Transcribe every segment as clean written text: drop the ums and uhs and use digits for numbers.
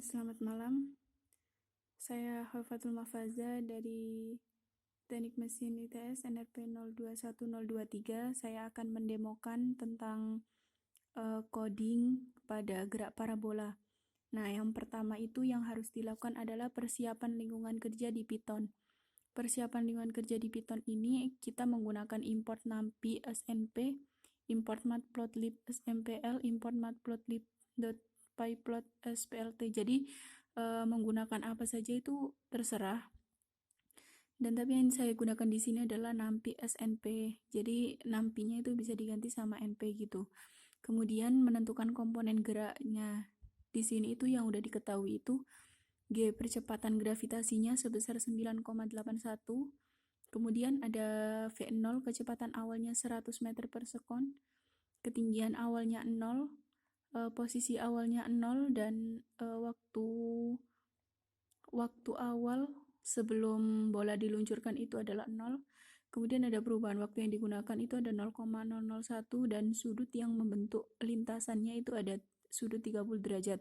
Selamat malam. Saya Hofatul Mafaza dari Teknik Mesin ITS NRP 021023. Saya akan mendemokan tentang coding pada gerak parabola. Nah, yang pertama itu yang harus dilakukan adalah persiapan lingkungan kerja di Python. Persiapan lingkungan kerja di Python ini kita menggunakan import numpy snp, import matplotlib smpl, import matplotlib.pyplot splt. Jadi menggunakan apa saja itu terserah. Dan tapi yang saya gunakan di sini adalah numpy snp. Jadi numpy-nya itu bisa diganti sama np gitu. Kemudian menentukan komponen geraknya. Di sini itu yang udah diketahui itu G percepatan gravitasinya sebesar 9,81. Kemudian ada V0 kecepatan awalnya 100 meter per sekon. Ketinggian awalnya 0, posisi awalnya 0 dan waktu awal sebelum bola diluncurkan itu adalah 0. Kemudian ada perubahan waktu yang digunakan itu ada 0,001 dan sudut yang membentuk lintasannya itu ada sudut 30 derajat.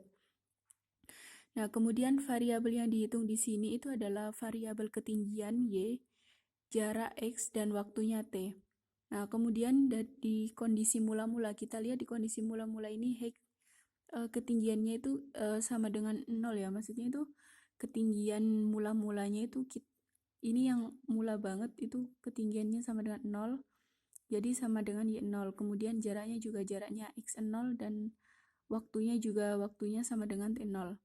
Nah, kemudian variabel yang dihitung di sini itu adalah variabel ketinggian Y, jarak X, dan waktunya T. Nah, kemudian di kondisi mula-mula, kita lihat di kondisi mula-mula ini ketinggiannya itu sama dengan 0 ya. Maksudnya itu ketinggian mula-mulanya itu ini yang mula banget itu ketinggiannya sama dengan 0. Jadi sama dengan Y0. Kemudian jaraknya juga jaraknya X0 dan waktunya sama dengan T0.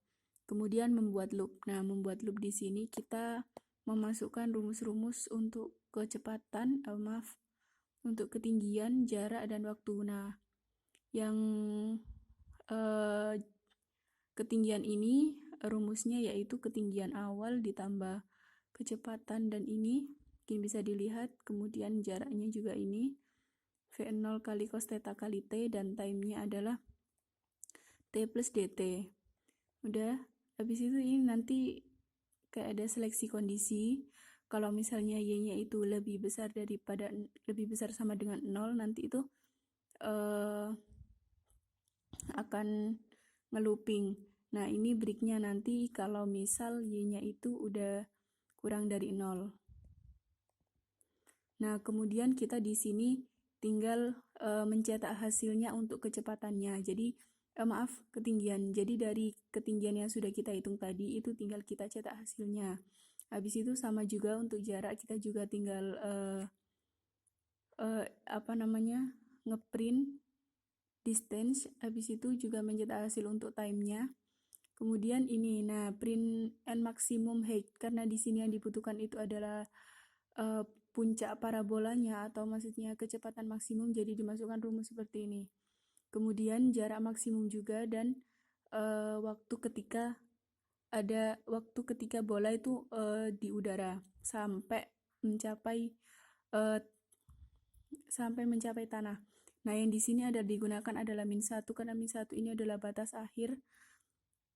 Kemudian membuat loop. Nah, membuat loop di sini kita memasukkan rumus-rumus untuk kecepatan, untuk ketinggian, jarak, dan waktu. Nah, yang ketinggian ini rumusnya yaitu ketinggian awal ditambah kecepatan, dan ini mungkin bisa dilihat. Kemudian jaraknya juga ini V0 kali cos theta kali T, dan time-nya adalah T plus dt. Udah. Habis itu ini nanti kayak ada seleksi kondisi. Kalau misalnya Y-nya itu lebih besar sama dengan 0, nanti itu akan ngelooping. Nah, ini breaknya nanti kalau misal Y-nya itu udah kurang dari 0. Nah, kemudian kita di sini tinggal mencetak hasilnya untuk kecepatannya. Jadi ketinggian. Jadi dari ketinggian yang sudah kita hitung tadi itu tinggal kita cetak hasilnya. Habis itu sama juga untuk jarak, kita juga tinggal ngeprint distance. Habis itu juga mencetak hasil untuk time-nya. Kemudian ini, nah print and maximum height, karena di sini yang dibutuhkan itu adalah puncak parabolanya atau maksudnya kecepatan maksimum, jadi dimasukkan rumus seperti ini. Kemudian jarak maksimum juga, dan waktu ketika bola itu di udara sampai mencapai tanah. Nah, yang di sini digunakan adalah -1 karena -1 ini adalah batas akhir.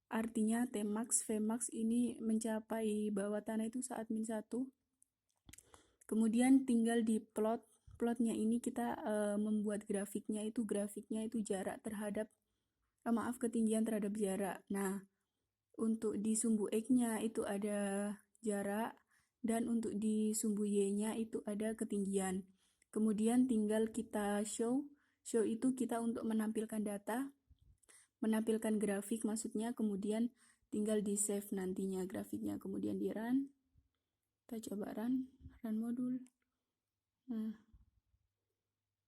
Artinya Tmax, Vmax ini mencapai bawah tanah itu saat -1. Kemudian tinggal di plotnya ini kita membuat grafiknya itu jarak terhadap ketinggian terhadap jarak. Nah, untuk di sumbu X-nya itu ada jarak, dan untuk di sumbu Y-nya itu ada ketinggian. Kemudian tinggal kita show itu kita untuk menampilkan data, menampilkan grafik maksudnya. Kemudian tinggal di save nantinya grafiknya, kemudian di run. Kita coba run modul. Nah,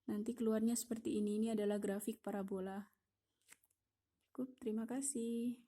nanti keluarnya seperti ini adalah grafik parabola. Cukup, terima kasih.